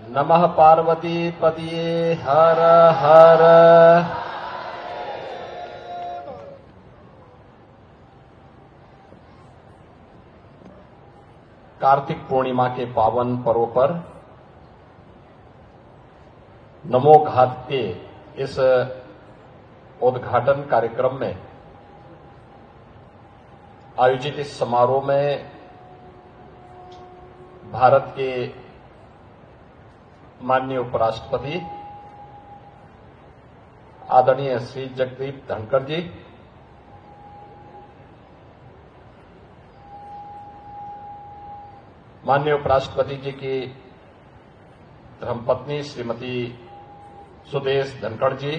नमः पार्वती पतिये हर हर। कार्तिक पूर्णिमा के पावन पर्व पर नमो घाट के इस उद्घाटन कार्यक्रम में आयोजित इस समारोह में भारत के माननीय उपराष्ट्रपति आदरणीय श्री जगदीप धनखड़ जी, माननीय उपराष्ट्रपति जी की धर्मपत्नी श्रीमती सुदेश धनखड़ जी,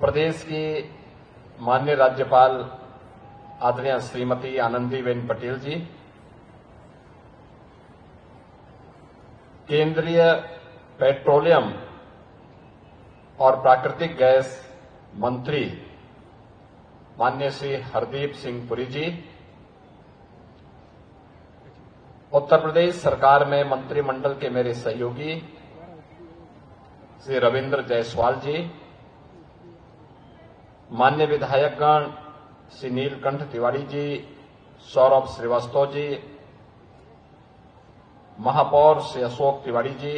प्रदेश की माननीय राज्यपाल आदरणीय श्रीमती आनंदीबेन पटेल जी, केंद्रीय पेट्रोलियम और प्राकृतिक गैस मंत्री माननीय श्री हरदीप सिंह पुरी जी, उत्तर प्रदेश सरकार में मंत्रिमंडल के मेरे सहयोगी श्री रविंद्र जायसवाल जी, माननीय विधायकगण श्री नीलकंठ तिवारी जी, सौरभ श्रीवास्तव जी, महापौर श्री अशोक तिवारी जी,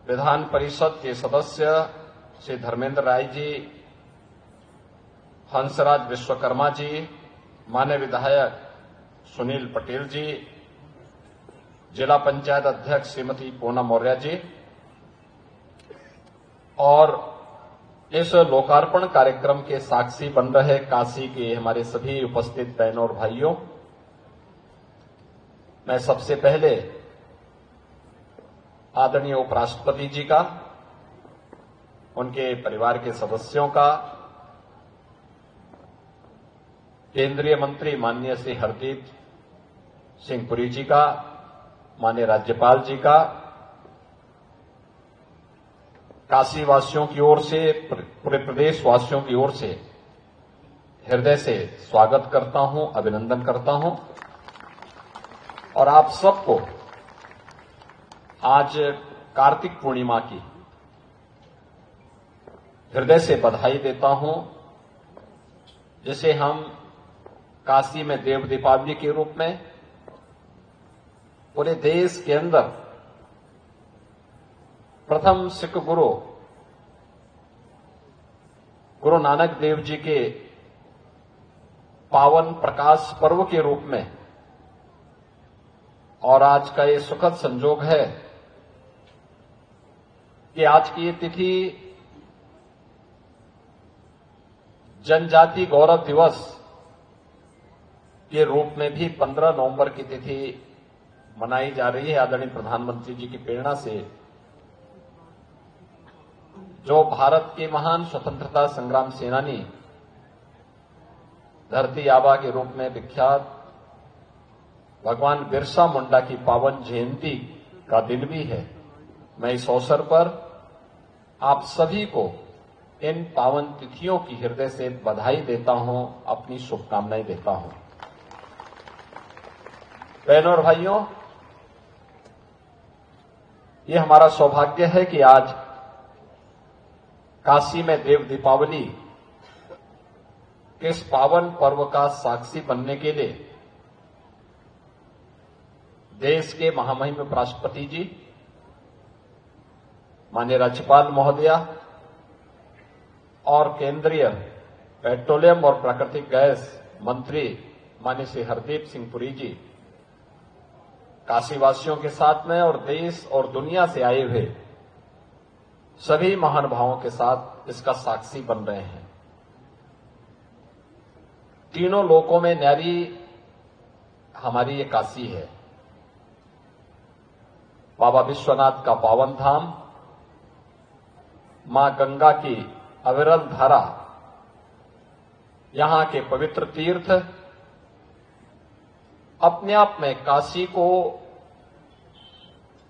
विधान परिषद के सदस्य श्री धर्मेंद्र राय जी, हंसराज विश्वकर्मा जी, माननीय विधायक सुनील पटेल जी, जिला पंचायत अध्यक्ष श्रीमती पूनम मौर्य जी और इस लोकार्पण कार्यक्रम के साक्षी बन रहे काशी के हमारे सभी उपस्थित बहनों और भाइयों, मैं सबसे पहले आदरणीय उपराष्ट्रपति जी का, उनके परिवार के सदस्यों का, केंद्रीय मंत्री माननीय श्री हरदीप सिंह पुरी जी का, माननीय राज्यपाल जी का, काशी वासियों की ओर से, पूरे प्रदेश वासियों की ओर से हृदय से स्वागत करता हूं, अभिनंदन करता हूं और आप सबको आज कार्तिक पूर्णिमा की हृदय से बधाई देता हूं, जिसे हम काशी में देव दीपावली के रूप में पूरे देश के अंदर प्रथम सिख गुरु नानक देव जी के पावन प्रकाश पर्व के रूप में, और आज का ये सुखद संजोग है कि आज की ये तिथि जनजाति गौरव दिवस के रूप में भी 15 नवंबर की तिथि मनाई जा रही है। आदरणीय प्रधानमंत्री जी की प्रेरणा से, जो भारत के महान स्वतंत्रता संग्राम सेनानी, धरती आबा के रूप में विख्यात भगवान बिरसा मुंडा की पावन जयंती का दिन भी है। मैं इस अवसर पर आप सभी को इन पावन तिथियों की हृदय से बधाई देता हूं, अपनी शुभकामनाएं देता हूं। बहनों और भाइयों, ये हमारा सौभाग्य है कि आज काशी में देव दीपावली के इस पावन पर्व का साक्षी बनने के लिए देश के महामहिम उपराष्ट्रपति जी, माननीय राज्यपाल महोदया और केंद्रीय पेट्रोलियम और प्राकृतिक गैस मंत्री माननीय श्री हरदीप सिंह पुरी जी, काशीवासियों के साथ में और देश और दुनिया से आए हुए सभी महानुभावों के साथ इसका साक्षी बन रहे हैं। तीनों लोकों में न्यारी हमारी ये काशी है। बाबा विश्वनाथ का पावन धाम, मां गंगा की अविरल धारा, यहां के पवित्र तीर्थ, अपने आप में काशी को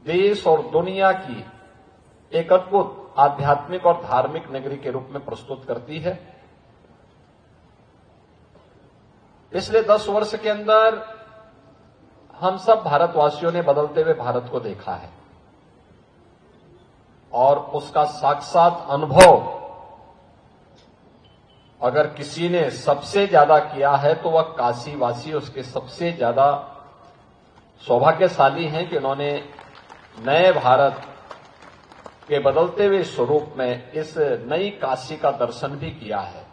देश और दुनिया की एक अद्भुत आध्यात्मिक और धार्मिक नगरी के रूप में प्रस्तुत करती है। पिछले 10 वर्ष के अंदर हम सब भारतवासियों ने बदलते हुए भारत को देखा है और उसका साक्षात अनुभव अगर किसी ने सबसे ज्यादा किया है तो वह काशीवासी उसके सबसे ज्यादा सौभाग्यशाली हैं कि उन्होंने नए भारत के बदलते हुए स्वरूप में इस नई काशी का दर्शन भी किया है।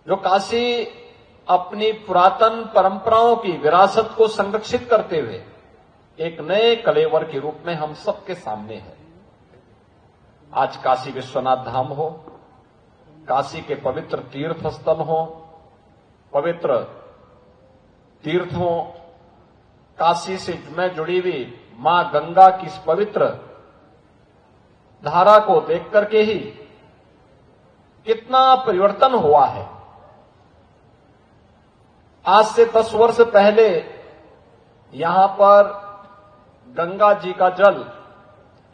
जो काशी अपनी पुरातन परंपराओं की विरासत को संरक्षित करते हुए एक नए कलेवर के रूप में हम सबके सामने है। आज काशी विश्वनाथ धाम हो, काशी के पवित्र तीर्थ स्थल हो, पवित्र तीर्थ हो, काशी से में जुड़ी हुई मां गंगा की इस पवित्र धारा को देख करके ही कितना परिवर्तन हुआ है। आज से 10 वर्ष पहले यहां पर गंगा जी का जल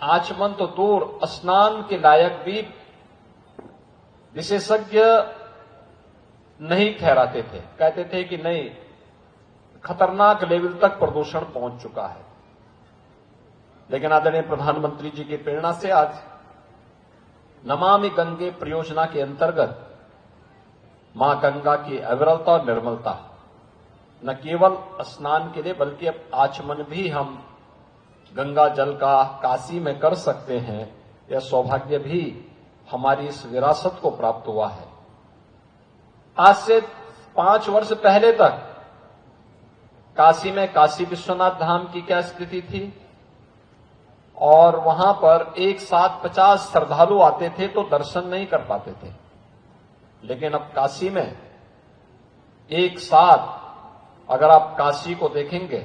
आचमन तो दूर, स्नान के लायक भी विशेषज्ञ नहीं ठहराते थे। कहते थे कि नहीं, खतरनाक लेवल तक प्रदूषण पहुंच चुका है। लेकिन आदरणीय प्रधानमंत्री जी की प्रेरणा से आज नमामि गंगे परियोजना के अंतर्गत मां गंगा की अविरलता और निर्मलता न केवल स्नान के लिए बल्कि अब आचमन भी हम गंगा जल का काशी में कर सकते हैं। यह सौभाग्य भी हमारी इस विरासत को प्राप्त हुआ है। आज से 5 वर्ष पहले तक काशी में काशी विश्वनाथ धाम की क्या स्थिति थी और वहां पर एक साथ 50 श्रद्धालु आते थे तो दर्शन नहीं कर पाते थे। लेकिन अब काशी में एक साथ अगर आप काशी को देखेंगे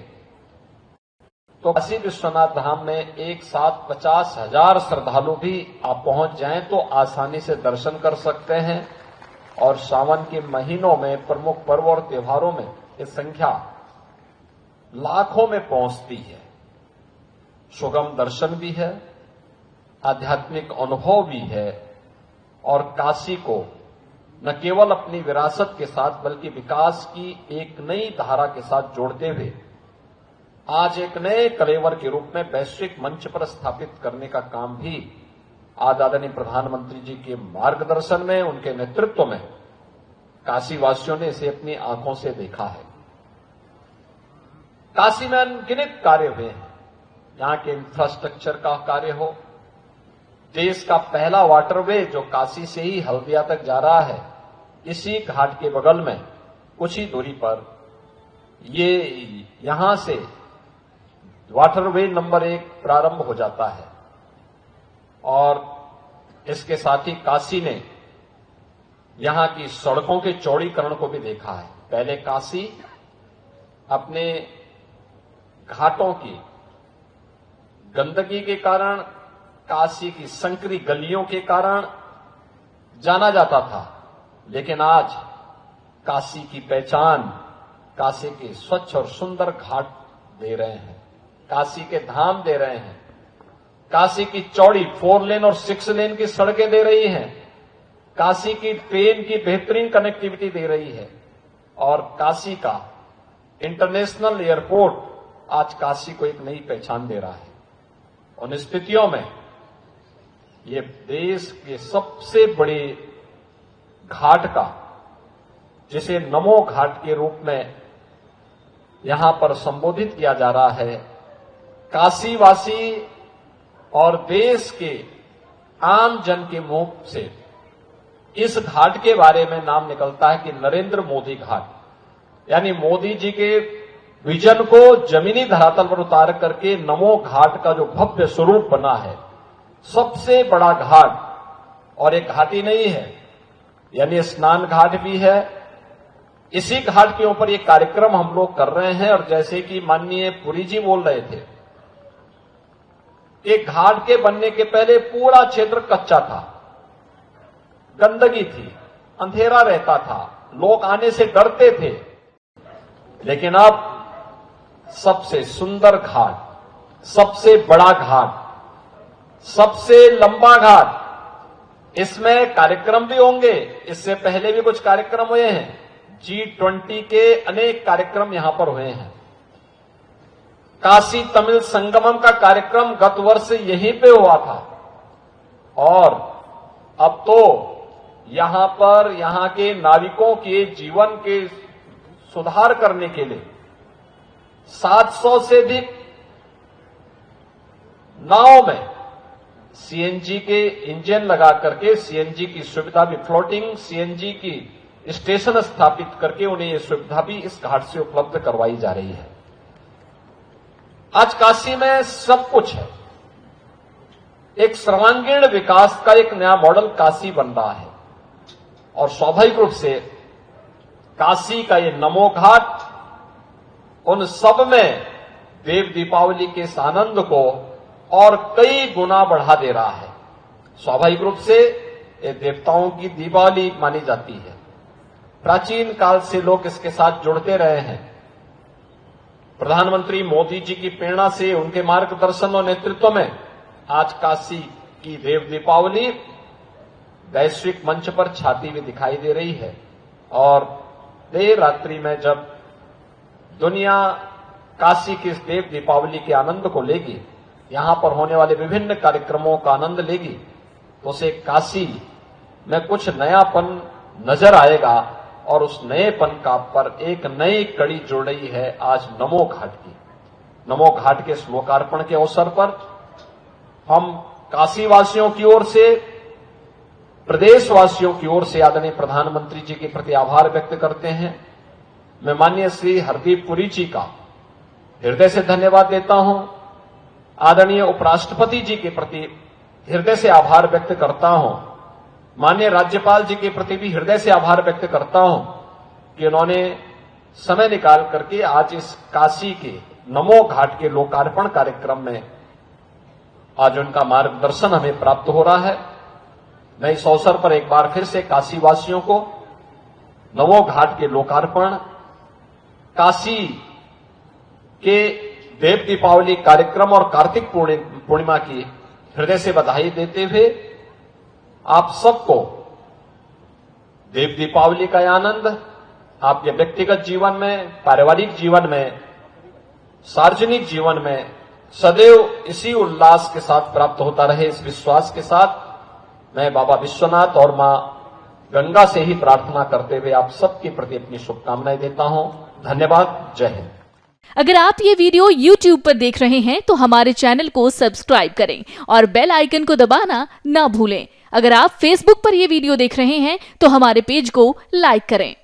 तो काशी विश्वनाथ धाम में एक साथ 50,000 श्रद्धालु भी आप पहुंच जाएं तो आसानी से दर्शन कर सकते हैं। और सावन के महीनों में प्रमुख पर्व और त्योहारों में ये संख्या लाखों में पहुंचती है। सुगम दर्शन भी है, आध्यात्मिक अनुभव भी है और काशी को न केवल अपनी विरासत के साथ बल्कि विकास की एक नई धारा के साथ जोड़ते हुए आज एक नए कलेवर के रूप में वैश्विक मंच पर स्थापित करने का काम भी आज आदरणीय प्रधानमंत्री जी के मार्गदर्शन में, उनके नेतृत्व में काशी वासियों ने इसे अपनी आंखों से देखा है। काशी में अनगिनत कार्य हुए हैं। यहां के इंफ्रास्ट्रक्चर का कार्य हो, देश का पहला वाटरवे जो काशी से ही हल्दिया तक जा रहा है, इसी घाट के बगल में कुछ ही दूरी पर ये यहां से वाटरवे नंबर 1 प्रारंभ हो जाता है। और इसके साथ ही काशी ने यहां की सड़कों के चौड़ीकरण को भी देखा है। पहले काशी अपने घाटों की गंदगी के कारण, काशी की संकरी गलियों के कारण जाना जाता था। लेकिन आज काशी की पहचान काशी के स्वच्छ और सुंदर घाट दे रहे हैं, काशी के धाम दे रहे हैं, काशी की चौड़ी 4 लेन और 6 लेन की सड़कें दे रही हैं, काशी की ट्रेन की बेहतरीन कनेक्टिविटी दे रही है और काशी का इंटरनेशनल एयरपोर्ट आज काशी को एक नई पहचान दे रहा है। उन स्थितियों में ये देश के सबसे बड़े घाट का, जिसे नमो घाट के रूप में यहां पर संबोधित किया जा रहा है, काशीवासी और देश के आम जन के मुंह से इस घाट के बारे में नाम निकलता है कि नरेंद्र मोदी घाट, यानी मोदी जी के विजन को जमीनी धरातल पर उतार करके नमो घाट का जो भव्य स्वरूप बना है, सबसे बड़ा घाट। और एक घाट ही नहीं है, यानी स्नान घाट भी है। इसी घाट के ऊपर ये कार्यक्रम हम लोग कर रहे हैं। और जैसे कि माननीय पुरी जी बोल रहे थे कि घाट के बनने के पहले पूरा क्षेत्र कच्चा था, गंदगी थी, अंधेरा रहता था, लोग आने से डरते थे। लेकिन अब सबसे सुंदर घाट, सबसे बड़ा घाट, सबसे लंबा घाट, इसमें कार्यक्रम भी होंगे। इससे पहले भी कुछ कार्यक्रम हुए हैं, G20 के अनेक कार्यक्रम यहां पर हुए हैं। काशी तमिल संगमम का कार्यक्रम गत वर्ष यहीं पे हुआ था और अब तो यहां पर यहां के नाविकों के जीवन के सुधार करने के लिए 700 से अधिक नाव में सीएनजी के इंजन लगा करके सीएनजी की सुविधा भी, फ्लोटिंग सीएनजी की स्टेशन स्थापित करके उन्हें यह सुविधा भी इस घाट से उपलब्ध करवाई जा रही है। आज काशी में सब कुछ है। एक सर्वांगीण विकास का एक नया मॉडल काशी बन रहा है और स्वाभाविक रूप से काशी का ये नमो घाट उन सब में देव दीपावली के इस आनंद को और कई गुना बढ़ा दे रहा है। स्वाभाविक रूप से ये देवताओं की दीपावली मानी जाती है। प्राचीन काल से लोग इसके साथ जुड़ते रहे हैं। प्रधानमंत्री मोदी जी की प्रेरणा से, उनके मार्गदर्शन और नेतृत्व में आज काशी की देव दीपावली वैश्विक मंच पर छाती हुई दिखाई दे रही है और देर रात्रि में जब दुनिया काशी की इस देव दीपावली के आनंद को लेगी, यहां पर होने वाले विभिन्न कार्यक्रमों का आनंद लेगी, तो उसे काशी में कुछ नयापन नजर आएगा और उस नएपन का पर एक नई कड़ी जुड़ रही है आज नमो घाट की। नमो घाट के इस लोकार्पण के अवसर पर हम काशी वासियों की ओर से, प्रदेशवासियों की ओर से आदरणीय प्रधानमंत्री जी के प्रति आभार व्यक्त करते हैं। मैं माननीय श्री हरदीप पुरी जी का हृदय से धन्यवाद देता हूं। आदरणीय उपराष्ट्रपति जी के प्रति हृदय से आभार व्यक्त करता हूं। माननीय राज्यपाल जी के प्रति भी हृदय से आभार व्यक्त करता हूं कि उन्होंने समय निकाल करके आज इस काशी के नमो घाट के लोकार्पण कार्यक्रम में आज उनका मार्गदर्शन हमें प्राप्त हो रहा है। मैं इस अवसर पर एक बार फिर से काशी वासियों को नमो घाट के लोकार्पण, काशी के देव दीपावली कार्यक्रम और कार्तिक पूर्णिमा की हृदय से बधाई देते हुए आप सबको देव दीपावली का आनंद आपके व्यक्तिगत जीवन में, पारिवारिक जीवन में, सार्वजनिक जीवन में सदैव इसी उल्लास के साथ प्राप्त होता रहे, इस विश्वास के साथ मैं बाबा विश्वनाथ और मां गंगा से ही प्रार्थना करते हुए आप सबके प्रति अपनी शुभकामनाएं देता हूं। धन्यवाद। जय हिंद। अगर आप ये वीडियो YouTube पर देख रहे हैं तो हमारे चैनल को सब्सक्राइब करें और बेल आइकन को दबाना ना भूलें। अगर आप Facebook पर ये वीडियो देख रहे हैं तो हमारे पेज को लाइक करें।